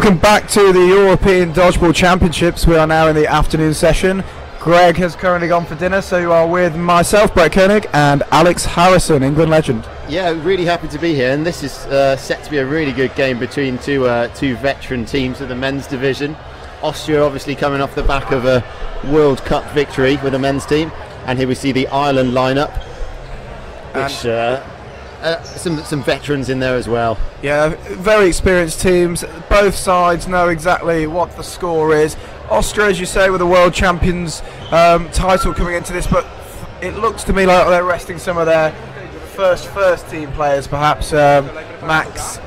Welcome back to the European Dodgeball Championships. We are now in the afternoon session. Greg has currently gone for dinner, so you are with myself, Brett Koenig, and Alex Harrison, England legend. Yeah, really happy to be here, and this is set to be a really good game between two veteran teams of the men's division. Austria obviously coming off the back of a World Cup victory with the men's team, and here we see the Ireland lineup, which some veterans in there as well. Yeah, very experienced teams. Both sides know exactly what the score is. Austria, as you say, with the World Champions title coming into this, but it looks to me like they're resting some of their first team players, perhaps Max,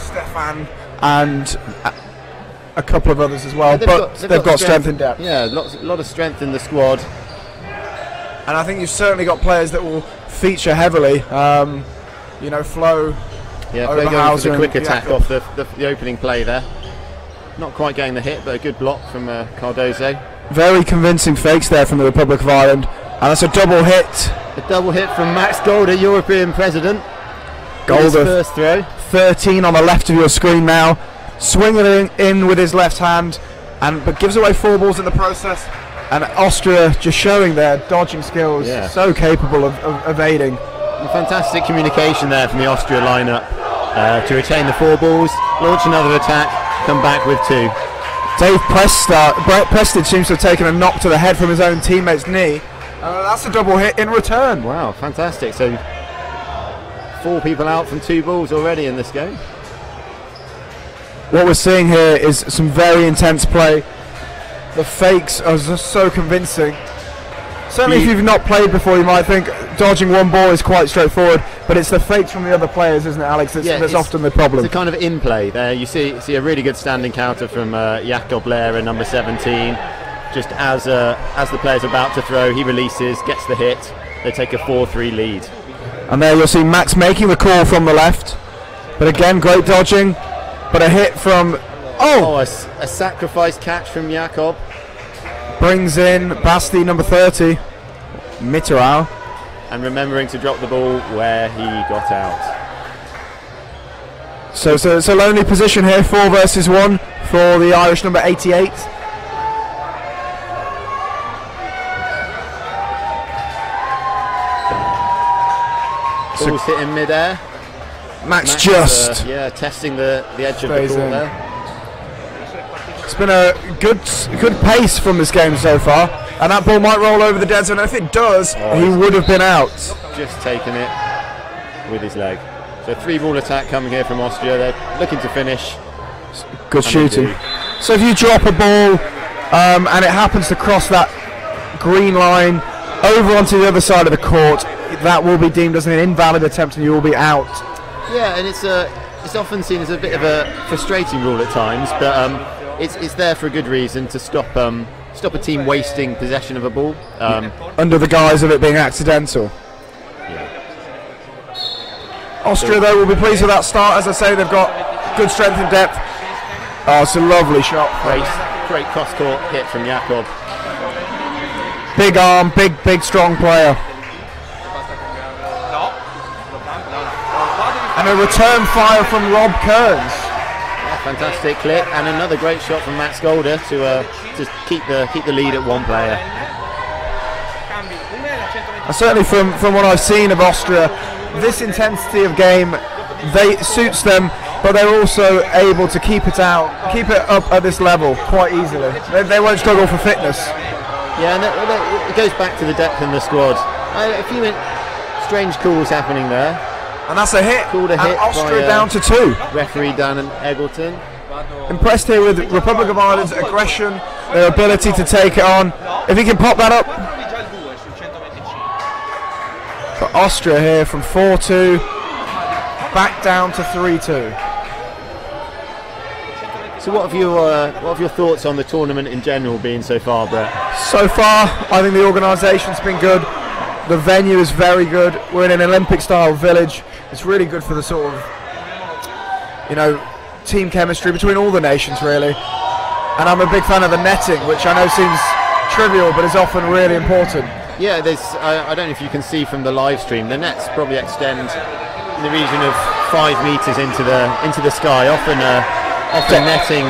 Stefan, and a couple of others as well. Yeah, they've got strength in depth. Yeah, a lot of strength in the squad. And I think you've certainly got players that will feature heavily. Flo. Yeah, Flo going for the quick attack off the opening play there. Not quite getting the hit, but a good block from Cardozo. Very convincing fakes there from the Republic of Ireland. And that's a double hit. A double hit from Max Golder, European president. Golder, first throw. 13 on the left of your screen now. Swinging in with his left hand, but gives away 4 balls in the process. And Austria just showing their dodging skills, so capable of evading. Fantastic communication there from the Austria lineup to retain the 4 balls, launch another attack, come back with 2. Brett Preston seems to have taken a knock to the head from his own teammate's knee. That's a double hit in return. Wow, fantastic. So 4 people out from 2 balls already in this game. What we're seeing here is some very intense play. The fakes are just so convincing. Certainly if you've not played before, you might think dodging 1 ball is quite straightforward, but it's the fakes from the other players, isn't it, Alex? That's often the problem. It's a kind of in-play there. You see a really good standing counter from Jakob Lehrer, number 17. Just as the player's about to throw, he releases, gets the hit. They take a 4-3 lead. And there you'll see Max making the call from the left. But again, great dodging. But a hit from... a sacrifice catch from Jakob. Brings in Basti, number 30. Mitterau. And remembering to drop the ball where he got out. So it's a lonely position here, 4 versus 1 for the Irish number 88. Ball's hit in mid-air. Max just testing the edge of the ball there. It's been a good pace from this game so far, and that ball might roll over the dead zone. If it does, he would have been out. Just taken it with his leg. So 3-ball attack coming here from Austria. They're looking to finish. Good shooting. So if you drop a ball and it happens to cross that green line over onto the other side of the court, that will be deemed as an invalid attempt and you will be out. Yeah, and it's often seen as a bit of a frustrating rule at times, but it's there for a good reason, to stop a team wasting possession of a ball. Under the guise of it being accidental. Yeah. Austria, though, will be pleased with that start. As I say, they've got good strength and depth. Oh, it's a lovely shot. Great cross-court hit from Jakob. Big arm, big strong player. And a return fire from Rob Kearns. Fantastic clip, and another great shot from Max Golder to keep the lead at 1 player. And certainly from what I've seen of Austria, this intensity of game suits them, but they're also able to keep it up at this level quite easily. They won't struggle for fitness. Yeah, and it goes back to the depth in the squad. A few strange calls happening there. And that's a hit. Called a hit Austria by, down to 2. Referee Dan Eggleton. Impressed here with Republic of Ireland's aggression, their ability to take it on. If he can pop that up. But Austria here from 4-2, back down to 3-2. So what have your thoughts on the tournament in general been so far, Brett? So far, I think the organisation's been good. The venue is very good. We're in an Olympic-style village. It's really good for the sort of, team chemistry between all the nations, really. And I'm a big fan of the netting, which I know seems trivial, but is often really important. Yeah, I don't know if you can see from the live stream, the nets probably extend in the region of 5 metres into the sky, often often netting.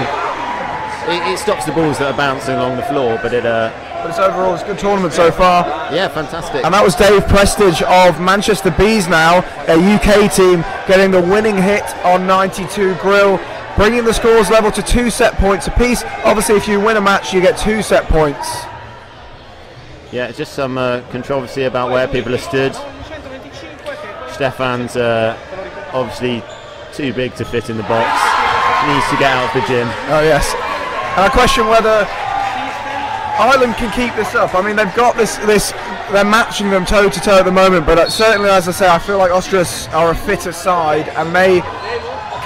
It stops the balls that are bouncing along the floor, but it's overall it's a good tournament so far. Yeah, fantastic. And that was Dave Prestige of Manchester Bees now, a UK team, getting the winning hit on 92 Grill, bringing the scores level to 2 set points apiece. Obviously, if you win a match, you get 2 set points. Yeah, just some controversy about where people are stood. Stefan's obviously too big to fit in the box. Needs to get out of the gym. Oh yes. And I question whether Ireland can keep this up. I mean, they've got this. They're matching them toe to toe at the moment, but certainly, as I say, I feel like Austria are a fitter side, and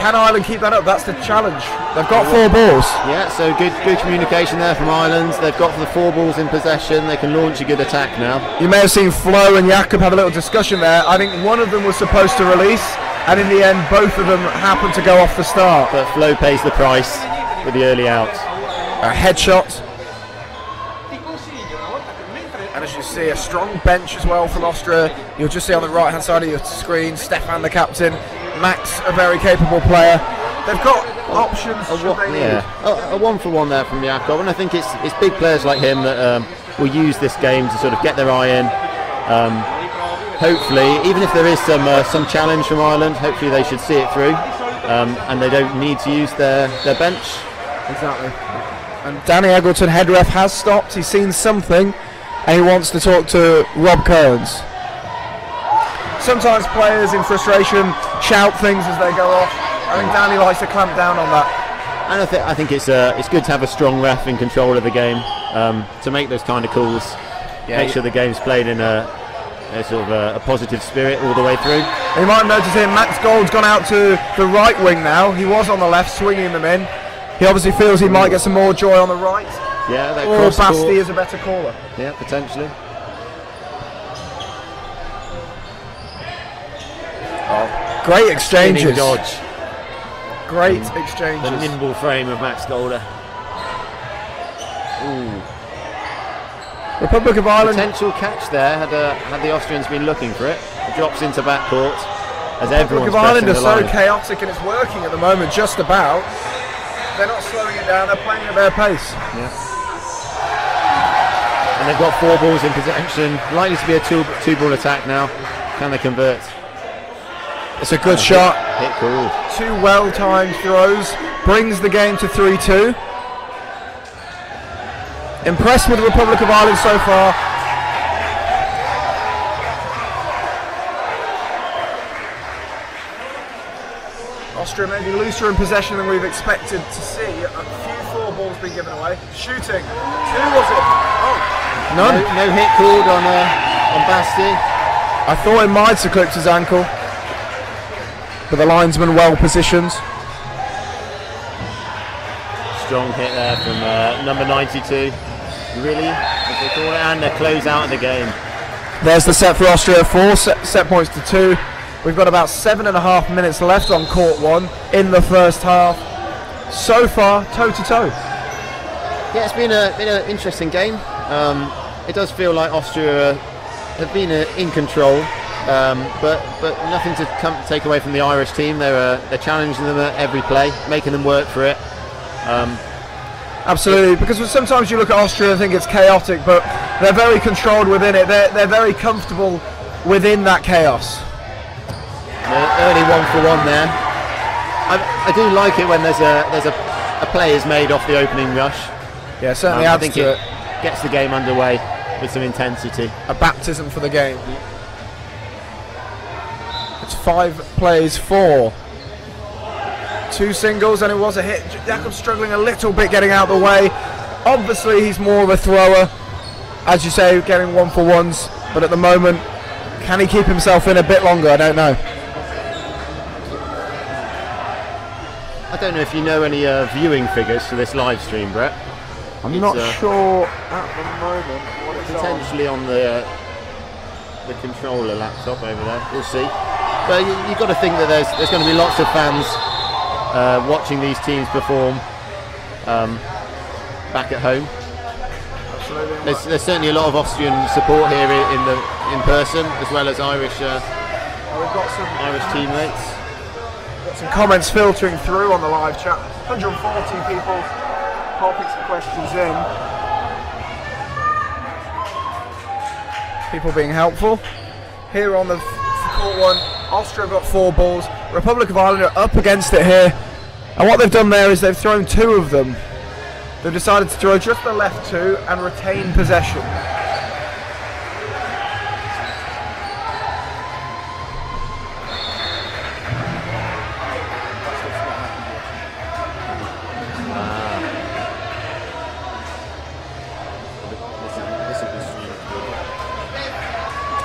can Ireland keep that up? That's the challenge. They've got 4 balls. Yeah, so good communication there from Ireland. They've got the 4 balls in possession. They can launch a good attack now. You may have seen Flo and Jakob have a little discussion there. I think one of them was supposed to release, and in the end, both of them happened to go off the start. But Flo pays the price with the early out. A headshot. And as you see, a strong bench as well from Austria. You'll just see on the right hand side of your screen, Stefan the captain, Max a very capable player. They've got options. A 1-for-1 there from Jakob, and I think it's big players like him that will use this game to sort of get their eye in. Hopefully, even if there is some challenge from Ireland, hopefully they should see it through, and they don't need to use their bench. Exactly. And Danny Eggleton, head ref, has stopped. He's seen something, and he wants to talk to Rob Kearns. Sometimes players in frustration shout things as they go off. I think Danny likes to clamp down on that. And I think it's good to have a strong ref in control of the game, to make those kind of calls. Make sure the game's played in a sort of a positive spirit all the way through. You might notice here Max Gold's gone out to the right wing now. He was on the left, swinging them in. He obviously feels he might get some more joy on the right. Yeah, that or Basti is a better caller. Yeah, potentially. Oh, great exchanges. Dodge. Great exchanges. The nimble frame of Max Golder. Ooh. Republic of Ireland. Potential catch there had the Austrians been looking for it. It drops into backcourt as everyone's Republic of Ireland are so line. chaotic, and it's working at the moment just about. They're not slowing it down, they're playing at their pace. Yeah. And they've got 4 balls in possession. Likely to be a two-ball attack now. Can they convert? It's a good shot. Hit cool. 2 well-timed throws. Brings the game to 3-2. Impressed with the Republic of Ireland so far. Austria maybe looser in possession than we've expected to see. A few 4 balls being given away. Shooting. 2 was it? Oh, none. No hit called on Basti. I thought it might have clipped his ankle, but the linesman well positioned. Strong hit there from number 92. Really, as they call it, and the close out of the game. There's the set for Austria. 4 set points to 2. We've got about 7.5 minutes left on court 1 in the first half. So far, toe to toe. Yeah, it's been an interesting game. It does feel like Austria have been in control, but nothing to take away from the Irish team. They're challenging them at every play, making them work for it. Absolutely, because sometimes you look at Austria and think it's chaotic, but they're very controlled within it. They're very comfortable within that chaos. Early 1-for-1 there. I do like it when there's a play is made off the opening rush. Yeah, certainly adds to it. Gets the game underway with some intensity. A baptism for the game. It's 5 plays, 4. 2 singles, and it was a hit. Jakob's struggling a little bit getting out of the way. Obviously, he's more of a thrower, as you say, getting 1-for-1s. But at the moment, can he keep himself in a bit longer? I don't know. I don't know if you know any viewing figures for this live stream, Brett. I'm not sure at the moment what it's potentially on the controller laptop over there. We'll see. But you've got to think that there's going to be lots of fans watching these teams perform back at home. Absolutely. There's certainly a lot of Austrian support here in person, as well as Irish we've got some Irish teammates. Some comments filtering through on the live chat. 140 people popping some questions in. People being helpful. Here on the court one, Austria have got 4 balls. Republic of Ireland are up against it here. And what they've done there is they've thrown 2 of them. They've decided to throw just the left 2 and retain possession.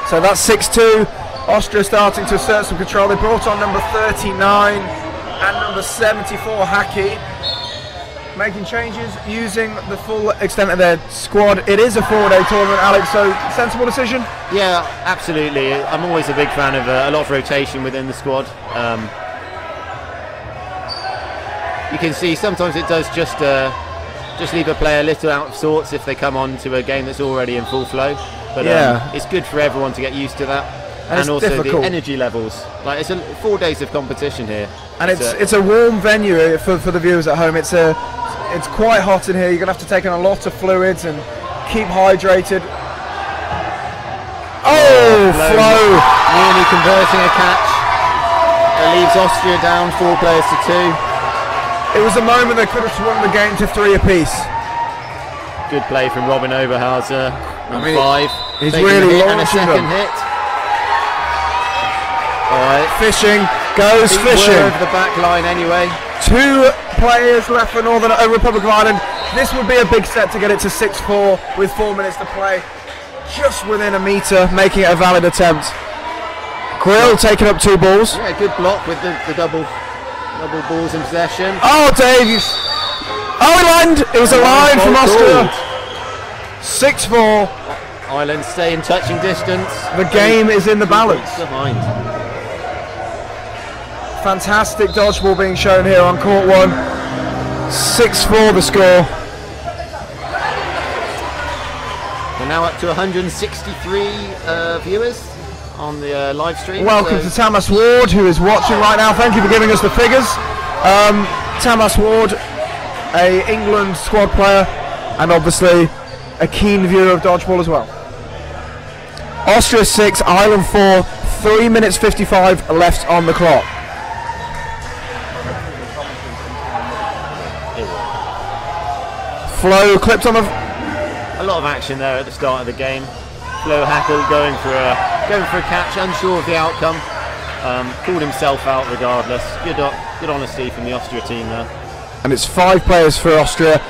So that's 6-2. Austria starting to assert some control. They brought on number 39 and number 74, Haki, making changes using the full extent of their squad. It is a 4-day tournament, Alex, so sensible decision? Yeah, absolutely. I'm always a big fan of a lot of rotation within the squad. You can see sometimes it does just leave a player a little out of sorts if they come on to a game that's already in full flow. But it's good for everyone to get used to that, and also difficult. The energy levels. Like it's 4 days of competition here, and it's a warm venue for the viewers at home. It's quite hot in here. You're gonna have to take in a lot of fluids and keep hydrated. Oh, Flo nearly converting a catch. It leaves Austria down 4 players to 2. It was a moment they could have swung the game to 3 apiece. Good play from Robin Oberhauser. 5. He's really and a second hit. Alright. Fishing. Goes fishing. Over the back line anyway. 2 players left for Northern Republic of Ireland. This would be a big set to get it to 6-4 with 4 minutes to play. Just within a metre, making it a valid attempt. Grill taking up 2 balls. Yeah, good block with the double balls in possession. Oh, Davies. Oh, it was a line from Austria. 6-4. Ireland stay in touching distance. The game is in the balance. Behind. Fantastic dodgeball being shown here on court 1. 6-4 the score. We're now up to 163 viewers on the live stream. Welcome to Tamas Ward, who is watching right now. Thank you for giving us the figures. Tamas Ward, a England squad player, and obviously a keen viewer of dodgeball as well. Austria 6, Ireland 4, 3 minutes 55 left on the clock. Flo clipped on the... A lot of action there at the start of the game. Flo Hackle going for a catch, unsure of the outcome. Called himself out regardless. Good honesty from the Austria team there. And it's 5 players for Austria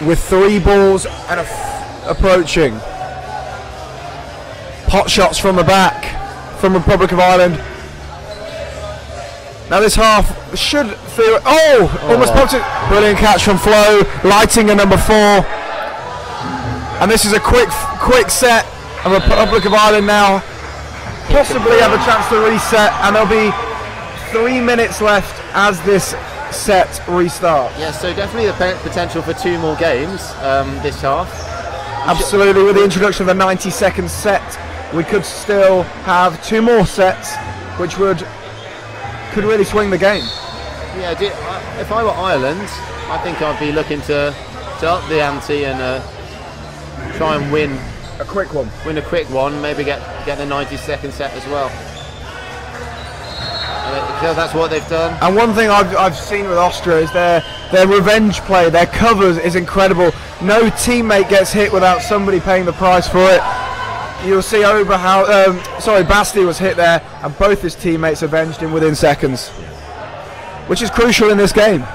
with 3 balls and approaching. Pot shots from the back from Republic of Ireland. Now this half should feel... almost popped it. Brilliant catch from Flo, lighting a number 4. And this is a quick set. And Republic of Ireland now possibly have a chance to reset, and there'll be 3 minutes left as this set restarts. Yeah, so definitely the potential for 2 more games this half. Absolutely, with the introduction of a 90-second set, we could still have 2 more sets, which could really swing the game. Yeah, if I were Ireland, I think I'd be looking to up the ante and try and win a quick one. Win a quick one, maybe get the 90-second set as well. So that's what they've done. And one thing I've seen with Austria is their revenge play, their covers is incredible. No teammate gets hit without somebody paying the price for it. You'll see Basti was hit there, and both his teammates avenged him within seconds, which is crucial in this game.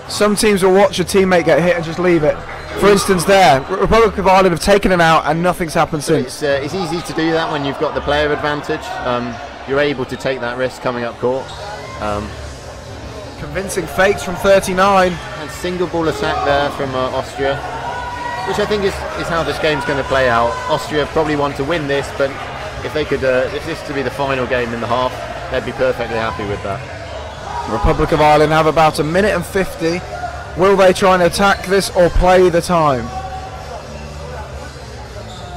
Some teams will watch a teammate get hit and just leave it. For instance, there, Republic of Ireland have taken him out and nothing's happened since. It's easy to do that when you've got the player advantage. You're able to take that risk coming up court. Convincing fakes from 39. And single ball attack there from Austria, which I think is how this game's going to play out. Austria probably want to win this, but if they could, if this to be the final game in the half, they'd be perfectly happy with that. Republic of Ireland have about 1 minute and 50. Will they try and attack this or play the time?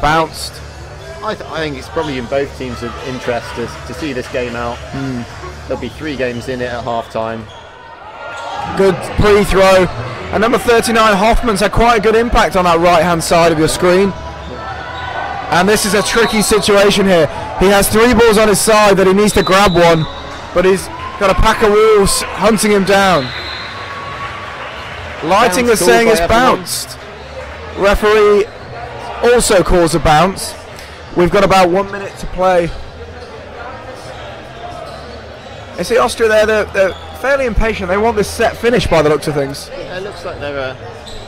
Bounced. I think it's probably in both teams' of interest to see this game out. There'll be 3 games in it at half-time. Good pre-throw. And number 39, Hoffman's had quite a good impact on that right-hand side of your screen. And this is a tricky situation here. He has 3 balls on his side that he needs to grab one, but he's got a pack of wolves hunting him down. Lighting is saying it's bounced. Referee also calls a bounce. We've got about 1 minute to play. You see Austria there, they're fairly impatient. They want this set finished by the looks of things. Yeah, it looks like they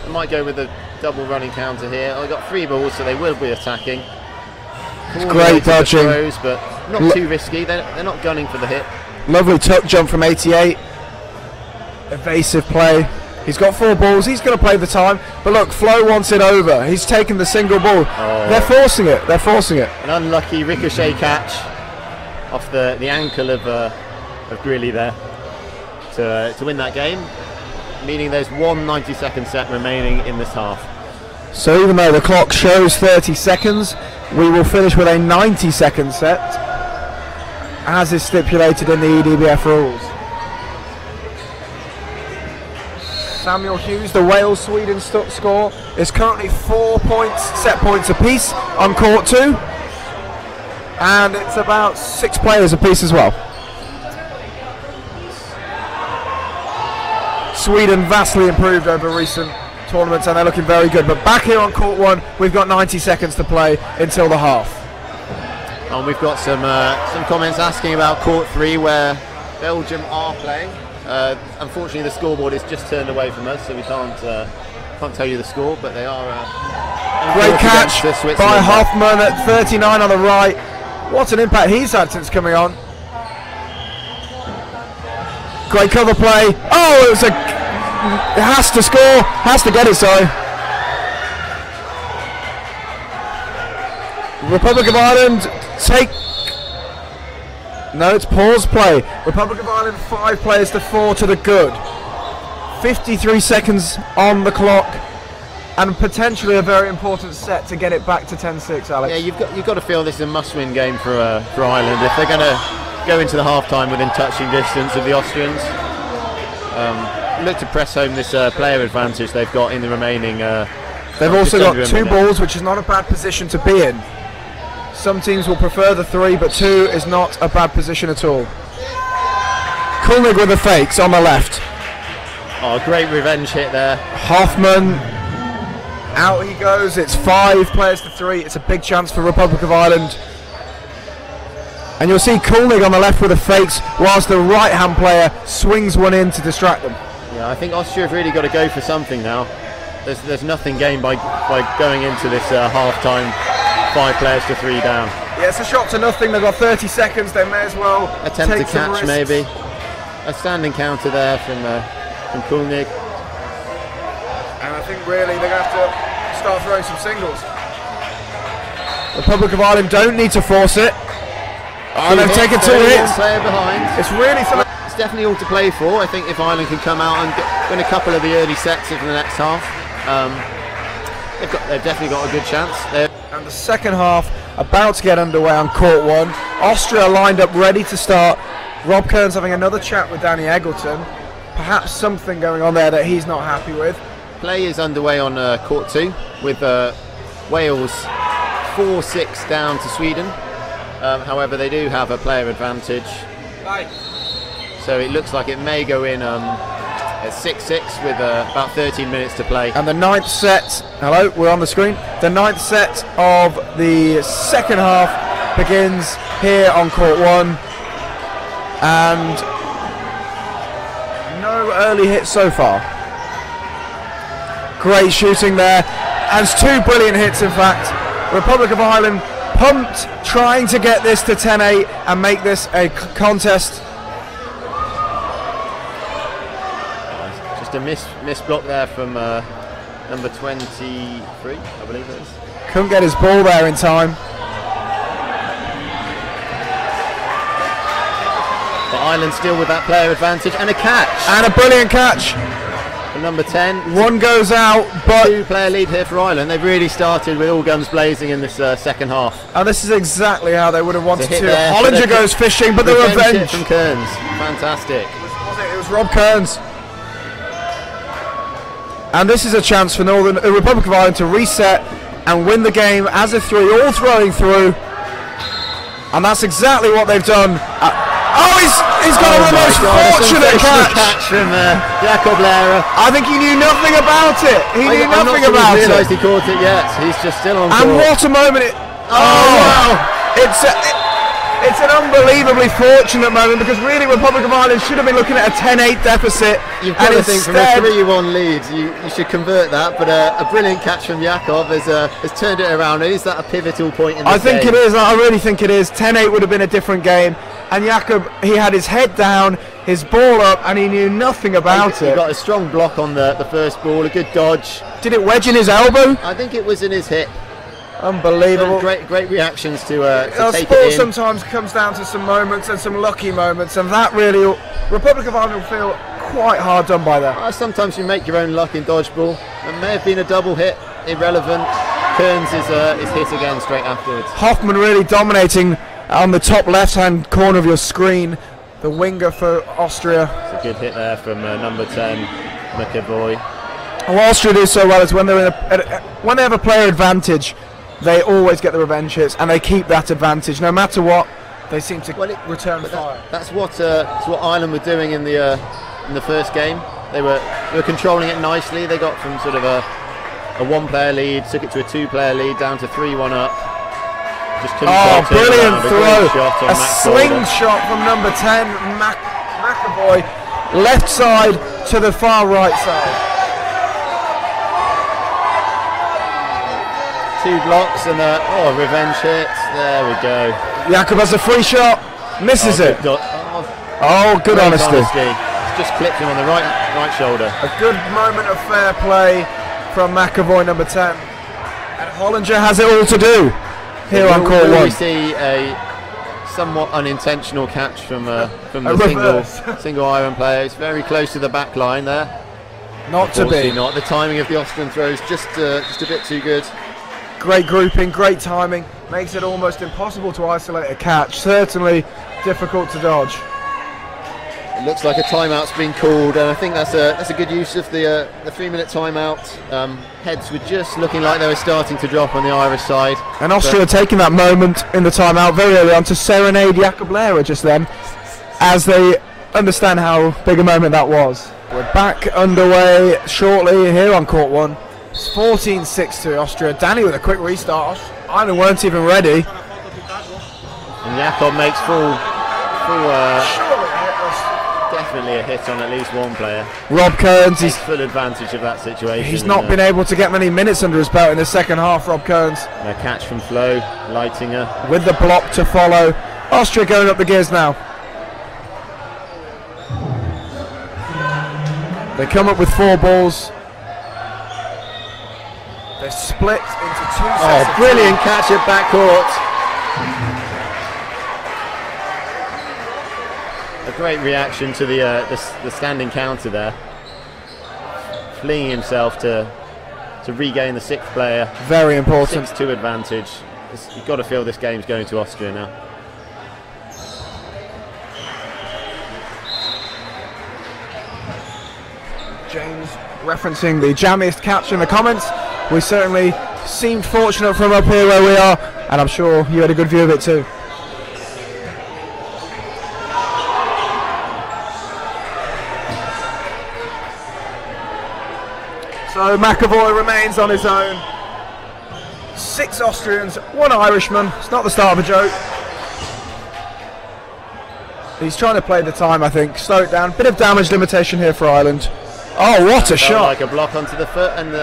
might go with a double running counter here. They've got 3 balls, so they will be attacking. It's great dodging. Throws, but not too risky. They're not gunning for the hit. Lovely tuck jump from 88. Evasive play. He's got 4 balls. He's going to play the time. But look, Flo wants it over. He's taken the single ball. Oh. They're forcing it. They're forcing it. An unlucky ricochet catch off the ankle of Grilly there to win that game, meaning there's 1 90-second set remaining in this half. So even though the clock shows 30 seconds, we will finish with a 90-second set, as is stipulated in the EDBF rules. Samuel Hughes, the Wales-Sweden score is currently 4 points, set points apiece on court 2, and it's about 6 players apiece as well. Sweden vastly improved over recent tournaments and they're looking very good, but back here on court 1 we've got 90 seconds to play until the half. And we've got some comments asking about court 3 where Belgium are playing. Unfortunately the scoreboard is just turned away from us, so we can't tell you the score, but they are great catch by Hoffman at 39 on the right. What an impact he's had since coming on. Great cover play. Oh, it has to score, has to get it, sorry. Republic of Ireland no, it's pause play. Republic of Ireland 5 players to 4 to the good. 53 seconds on the clock, and potentially a very important set to get it back to 10-6, Alex. Yeah, you've got to feel this is a must-win game for Ireland if they're going to go into the half-time within touching distance of the Austrians. Look to press home this player advantage they've got in the remaining. They've also got 2 balls, which is not a bad position to be in. Some teams will prefer the 3, but 2 is not a bad position at all. Kulnig with the fakes on the left. Oh, great revenge hit there. Hoffman, out he goes. It's 5 players to 3. It's a big chance for Republic of Ireland. And you'll see Kulnig on the left with the fakes, whilst the right-hand player swings one in to distract them. Yeah, I think Austria have really got to go for something now. There's nothing gained by going into this half-time 5 players to 3 down. Yeah, it's a shot to nothing. They've got 30 seconds. They may as well attempt take to catch, maybe. A standing counter there from Kulnig. And I think really they're going to have to start throwing some singles. Republic of Ireland don't need to force it. Oh, they've taken 2 hits. Player behind. It's really something. It's definitely all to play for. I think if Ireland can come out and win a couple of the early sets in the next half, they've definitely got a good chance. And the second half about to get underway on court 1. Austria lined up ready to start. Rob Kearns having another chat with Danny Eggleton. Perhaps something going on there that he's not happy with. Play is underway on court 2 with Wales 4-6 down to Sweden. However, they do have a player advantage. So it looks like it may go in at 6-6 with about 13 minutes to play. And the 9th set, hello, we're on the screen. The 9th set of the second half begins here on court 1. And no early hits so far. Great shooting there. And it's 2 brilliant hits, in fact. Republic of Ireland pumped, trying to get this to 10-8 and make this a contest. Just a miss block there from number 23, I believe it is. Couldn't get his ball there in time. But Ireland still with that player advantage and a catch. And a brilliant catch. number 10. One goes out, but 2-player lead here for Ireland. They've really started with all guns blazing in this second half. And this is exactly how they would have wanted to. There, Hollinger goes fishing, but the revenge hit from Kearns. Fantastic. It was Rob Kearns. And this is a chance for the Republic of Ireland to reset and win the game as a 3, all throwing through. And that's exactly what they've done. He's got a most fortunate catch from Jakob Lehrer. I think he knew nothing about it. He realised he caught it yet. He's just still on court. And what a moment! Wow! It's an unbelievably fortunate moment, because really Republic of Ireland should have been looking at a 10-8 deficit. You've got to think, from a 3-1 lead, you should convert that. But a brilliant catch from Jakob has turned it around. Is that a pivotal point in this game? I think it is. I really think it is. 10-8 would have been a different game. And Jakob, he had his head down, his ball up, and he knew nothing about it. He got a strong block on the first ball, a good dodge. Did it wedge in his elbow? I think it was in his hip. Unbelievable. Great reactions to take sport it in. Sometimes comes down to some moments and some lucky moments, and that really, Republic of Ireland will feel quite hard done by that. Sometimes you make your own luck in dodgeball. It may have been a double hit, irrelevant. Kearns is hit again straight afterwards. Hoffman really dominating on the top left-hand corner of your screen, the winger for Austria. It's a good hit there from number 10, McAvoy. What Austria do so well is when they're when they have a player advantage, they always get the revenge hits, and they keep that advantage no matter what. They seem to return fire. That's what Ireland were doing in the first game. They were controlling it nicely. They got from sort of a 1-player lead, took it to a 2-player lead, down to 3-1 up. Just brilliant throw! A slingshot from number 10, McAvoy, left side to the far right side. 2 blocks and a revenge hit. There we go. Jakob has a free shot, misses it. Good honesty. Just clipped him on the right shoulder. A good moment of fair play from McAvoy, number 10. And Hollinger has it all to do here on court 1. We see a somewhat unintentional catch from the single Iron player. It's very close to the back line there. Not to be. Not. The timing of the Austrian throw is just a bit too good. Great grouping, great timing, makes it almost impossible to isolate a catch. Certainly difficult to dodge. It looks like a timeout's been called, and I think that's a good use of the 3-minute timeout. Heads were just looking like they were starting to drop on the Irish side. And Austria taking that moment in the timeout very early on to serenade Jakob Lehrer just then, as they understand how big a moment that was. We're back underway shortly here on court 1. It's 14-6 to Austria. Danny with a quick restart. Ireland weren't even ready. And Jakob makes full definitely a hit on at least one player. Rob Kearns, he's full advantage of that situation. He's not been able to get many minutes under his belt in the second half, Rob Kearns. A catch from Flo, Leitinger. With the block to follow. Austria going up the gears now. They come up with 4 balls. They're split into 2 sets. Brilliant catch at backcourt. A great reaction to the standing counter there. Flinging himself to regain the 6th player. Very important. 6-2 advantage. You've got to feel this game's going to Austria now. James referencing the jammiest catch in the comments. We certainly seemed fortunate from up here where we are, and I'm sure you had a good view of it too. So McAvoy remains on his own. 6 Austrians, 1 Irishman. It's not the start of a joke. He's trying to play the time, I think. Slow it down. Bit of damage limitation here for Ireland. Oh, what a shot! Like a block onto the foot, and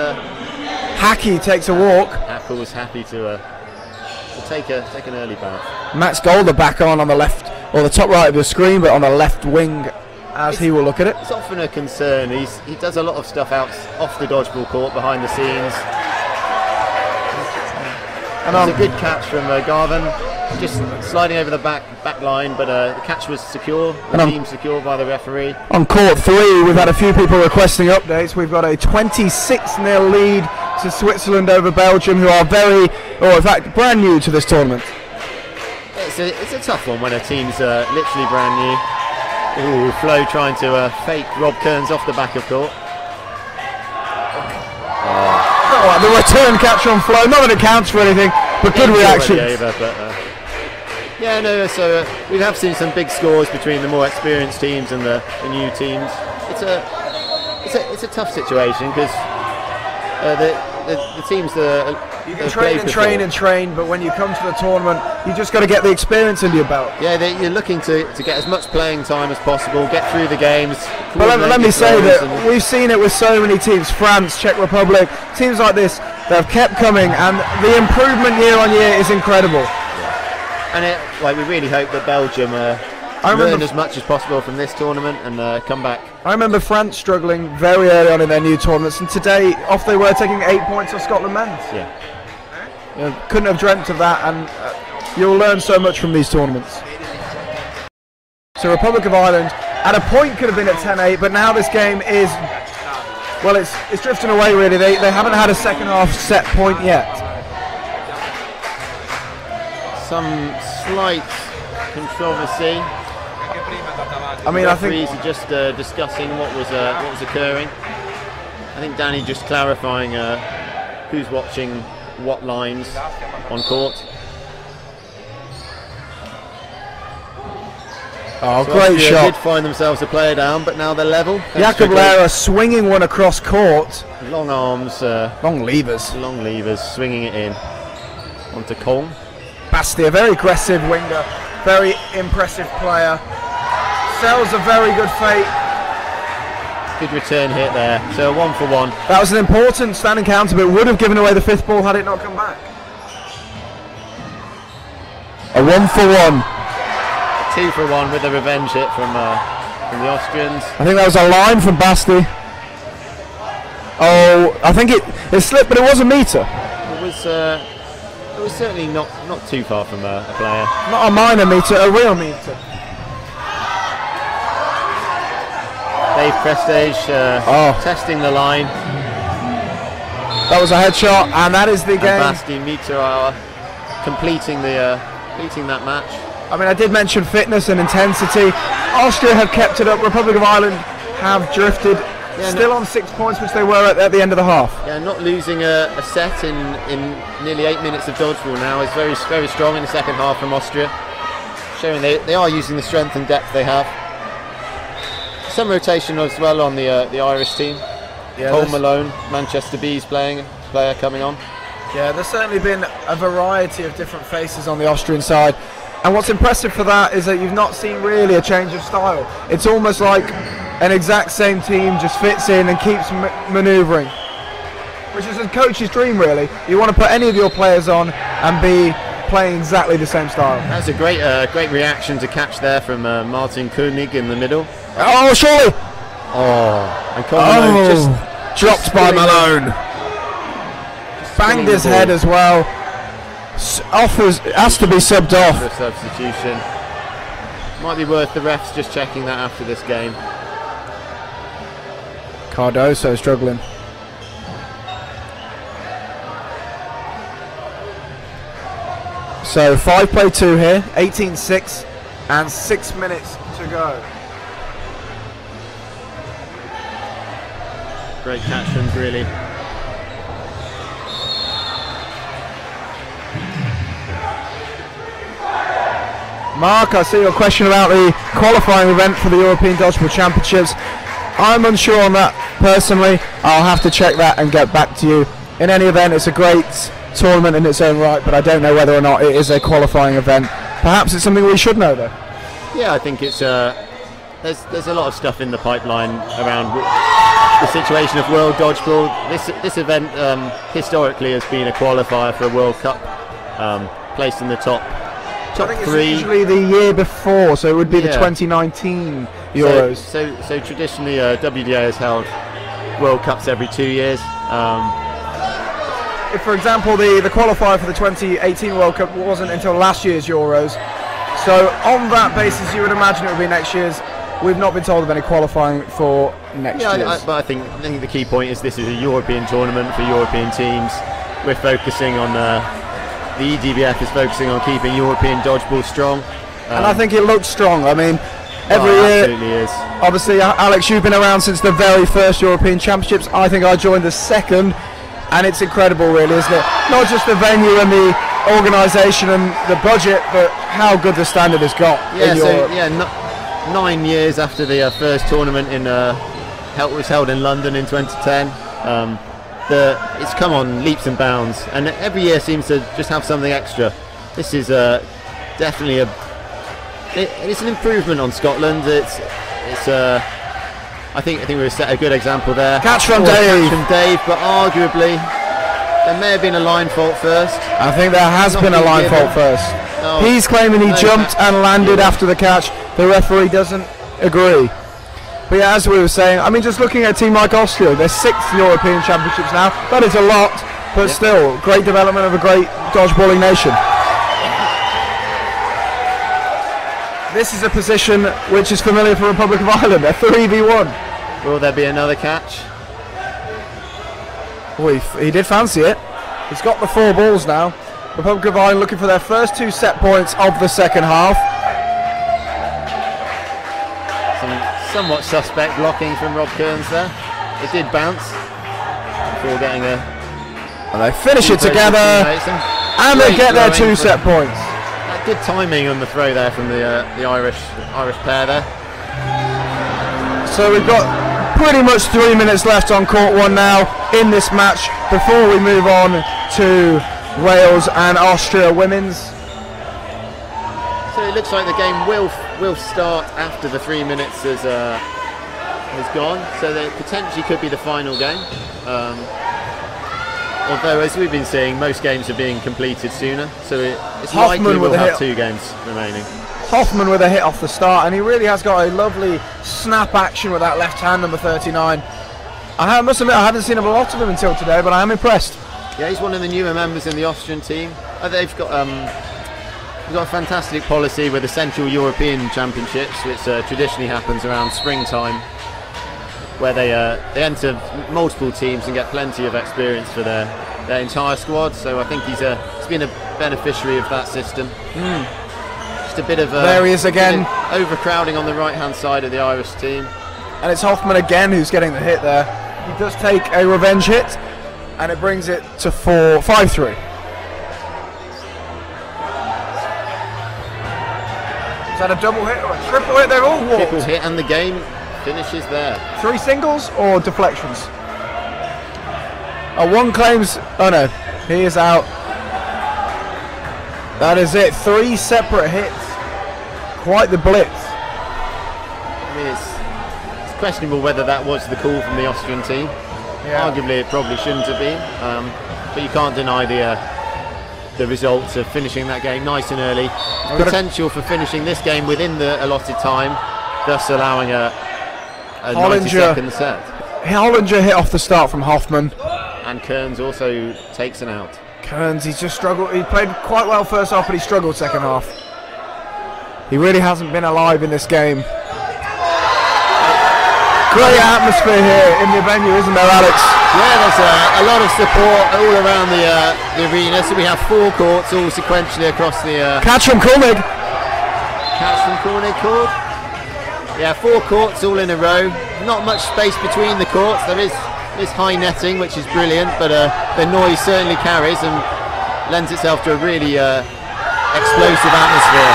Hackey takes a walk. Hackle was happy to take an early bounce. Max Golder back on the left, or the top right of the screen, but on the left wing, as he will look at it. It's often a concern. He does a lot of stuff off the dodgeball court, behind the scenes. And it's a good catch from Garvin. just sliding over the back line, but the catch was secure. The team secure by the referee. On court 3, we've had a few people requesting updates. We've got a 26-0 lead to Switzerland over Belgium, who are in fact, brand new to this tournament. It's a tough one when a team's literally brand new. Ooh, Flo trying to fake Rob Kearns off the back of court. Oh, the return catch on Flo, not that it counts for anything, but good reaction. So we have seen some big scores between the more experienced teams and the new teams. It's a tough situation because the teams that you can train and train, but when you come to the tournament, you just got to get the experience under your belt. Yeah, you're looking to get as much playing time as possible, get through the games. But let me say that we've seen it with so many teams, France, Czech Republic, teams like this that have kept coming, and the improvement year on year is incredible. Yeah. And we really hope that Belgium learn as much as possible from this tournament and come back. I remember France struggling very early on in their new tournaments, and today off they were taking 8 points off Scotland men's. Yeah. Couldn't have dreamt of that, and you'll learn so much from these tournaments. So Republic of Ireland at a point could have been at 10-8, but now this game is, well, it's drifting away really. They haven't had a second half set point yet. Some slight controversy. I mean, I think referees are just discussing what was occurring. I think Danny just clarifying who's watching what lines on court. Oh, so great shot! Did find themselves a player down, but now they're level. Jakob Lehrer swinging one across court. Long arms, long levers, swinging it in onto Colm. Basti, a very aggressive winger, very impressive player. Sells a very good fake. Good return hit there. So 1 for 1. That was an important standing counter, but would have given away the 5th ball had it not come back. A 1 for 1. A 2 for 1 with a revenge hit from the Austrians. I think that was a line from Basti. Oh, I think it slipped, but it was a metre. It was certainly not too far from a player. Not a minor metre, a real metre. Dave Prestage testing the line. That was a headshot, and that is the game. Basti Mitterauer completing that match. I mean, I did mention fitness and intensity. Austria have kept it up. Republic of Ireland have drifted. Still on 6 points, which they were at the end of the half. Yeah, not losing a set in nearly 8 minutes of dodgeball now is very, very strong in the second half from Austria, showing they are using the strength and depth they have. Some rotation as well on the Irish team. Yeah, Cole Malone, Manchester Bees player coming on. Yeah, there's certainly been a variety of different faces on the Austrian side, and what's impressive for that is that you've not seen really a change of style. It's almost like an exact same team just fits in and keeps manoeuvring, which is a coach's dream really. You want to put any of your players on and be playing exactly the same style. That's a great reaction to catch there from Martin Koenig in the middle. Oh, surely! Oh, and Malone just dropped by Malone. Banged his head as well. Has to be subbed off. For a substitution. Might be worth the refs just checking that after this game. Cardoso struggling. So 5-play-2 here, 18-6, and 6 minutes to go. Great catch from Grilly. Mark, I see your question about the qualifying event for the European Dodgeball Championships. I'm unsure on that personally. I'll have to check that and get back to you. In any event, it's a great tournament in its own right, but I don't know whether or not it is a qualifying event. Perhaps it's something we should know though. Yeah, I think it's there's a lot of stuff in the pipeline around the situation of World Dodgeball. This event historically has been a qualifier for a World Cup, placed in the top I think 3. It's usually the year before, so it would be the 2019 Euros. So traditionally WDA has held World Cups every 2 years. if for example, the qualifier for the 2018 World Cup wasn't until last year's Euros, so on that basis, you would imagine it would be next year's. We've not been told of any qualifying for next year's. But I think the key point is this is a European tournament for European teams. We're focusing on the EDBF is focusing on keeping European dodgeball strong, and I think it looks strong. I mean, every year, absolutely is. Obviously, Alex, you've been around since the very first European Championships. I think I joined the second, and it's incredible, really, isn't it? Not just the venue and the organisation and the budget, but how good the standard has got in Europe. 9 years after the first tournament was held in London in 2010. It's come on leaps and bounds, and every year seems to just have something extra. This is definitely it's an improvement on Scotland. I think we've set a good example there. Catch from Dave, but arguably there may have been a line fault first. I think there has been a line fault first. No, he's claiming he jumped and landed after the catch. The referee doesn't agree. But yeah, as we were saying, I mean, just looking at a team like Austria, they're 6th European Championships now. That is a lot, but still, great development of a great dodgeballing nation. This is a position which is familiar for Republic of Ireland, a 3v1. Will there be another catch? Oh, he did fancy it. He's got the 4 balls now. Republic of Ireland looking for their first 2 set points of the second half. Some somewhat suspect blocking from Rob Kearns there. It did bounce before getting a... And they finish it together, and they get their 2 set points. Good timing on the throw there from the Irish pair there. So we've got pretty much 3 minutes left on court 1 now in this match before we move on to Wales and Austria women's. So it looks like the game will start after the 3 minutes has gone. So there potentially could be the final game. Although, as we've been seeing, most games are being completed sooner, so it's likely we'll have 2 games remaining. Hoffman with a hit off the start, and he really has got a lovely snap action with that left hand, number 39. I must admit, I haven't seen a lot of him until today, but I am impressed. Yeah, he's one of the newer members in the Austrian team. They've got a fantastic policy with the Central European Championships, which traditionally happens around springtime, where they enter multiple teams and get plenty of experience for their entire squad. So I think he's been a beneficiary of that system. Just a bit of there he is again, overcrowding on the right hand side of the Irish team, and it's Hoffman again who's getting the hit there. He does take a revenge hit, and it brings it to 5-3. Is that a double hit or a triple hit? They're all walked. Triple hit, and the game finishes there. 3 singles or deflections? One claims... Oh no, he is out. That is it. 3 separate hits. Quite the blitz. I mean, it's questionable whether that was the call from the Austrian team. Yeah. Arguably it probably shouldn't have been, but you can't deny the results of finishing that game nice and early. Potential for finishing this game within the allotted time, thus allowing a 90-second set. Hollinger hit off the start from Hoffman. And Kearns also takes an out. Kearns, he's just struggled. He played quite well first half, but he struggled second half. He really hasn't been alive in this game. Great atmosphere here in the venue, isn't there, Alex? Yeah, there's a lot of support all around the arena. So we have 4 courts all sequentially across the... Catch from Koenig. Catch from Koenig called. Yeah, 4 courts all in a row. Not much space between the courts. There is high netting, which is brilliant, but the noise certainly carries and lends itself to a really explosive atmosphere.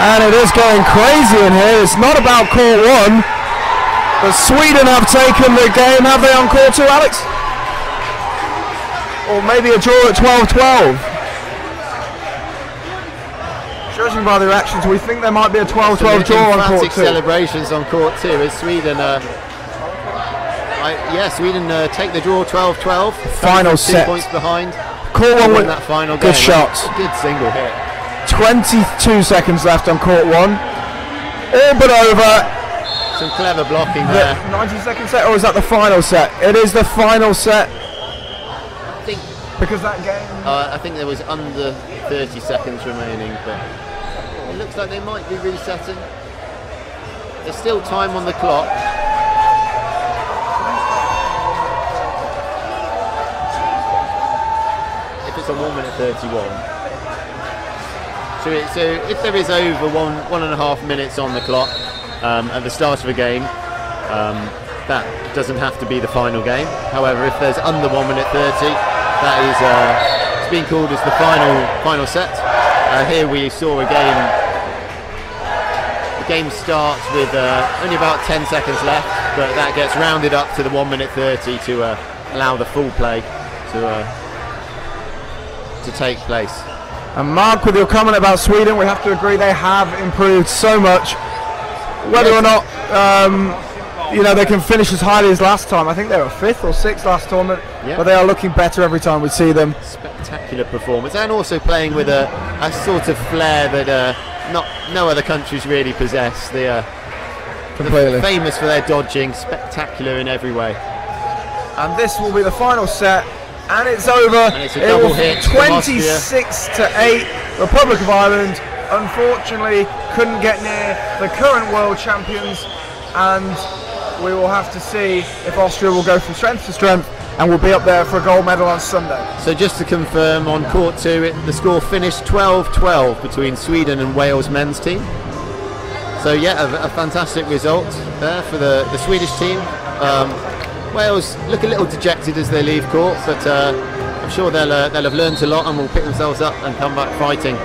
And it is going crazy in here. It's not about court 1. But Sweden have taken the game, have they, on court 2, Alex? Or maybe a draw at 12-12. Judging by the reactions, we think there might be a 12-12 draw on court 2. Celebrations on court 2 as Sweden, Sweden take the draw 12-12. Final set. 2 points behind. Court 1 with that final good game. shots. Good single hit. 22 seconds left on court 1. All but over. Some clever blocking there. 90-second set, or is that the final set? It is the final set. I think Because that game... I think there was under 30 seconds remaining, but it looks like they might be resetting. There's still time on the clock. If it's on 1 minute 31. So if there is over 1.5 minutes on the clock at the start of a game, that doesn't have to be the final game. However, if there's under 1 minute 30, that is it's being called as the final set. Here we saw a game. The game starts with only about 10 seconds left, but that gets rounded up to the 1 minute 30 to allow the full play to take place. And Mark, with your comment about Sweden, we have to agree they have improved so much. Whether or not they can finish as highly as last time. I think they were 5th or 6th last tournament, but they are looking better every time we see them. Spectacular performance, and also playing with a sort of flair that no other countries really possess. They are famous for their dodging, spectacular in every way. And this will be the final set, and it's over. And it's a double hit. 26-8. Republic of Ireland unfortunately couldn't get near the current world champions, and we will have to see if Austria will go from strength to strength and will be up there for a gold medal on Sunday. So just to confirm, on court 2, the score finished 12-12 between Sweden and Wales men's team. So yeah, a fantastic result there for the Swedish team. Wales look a little dejected as they leave court, but I'm sure they'll have learned a lot and will pick themselves up and come back fighting.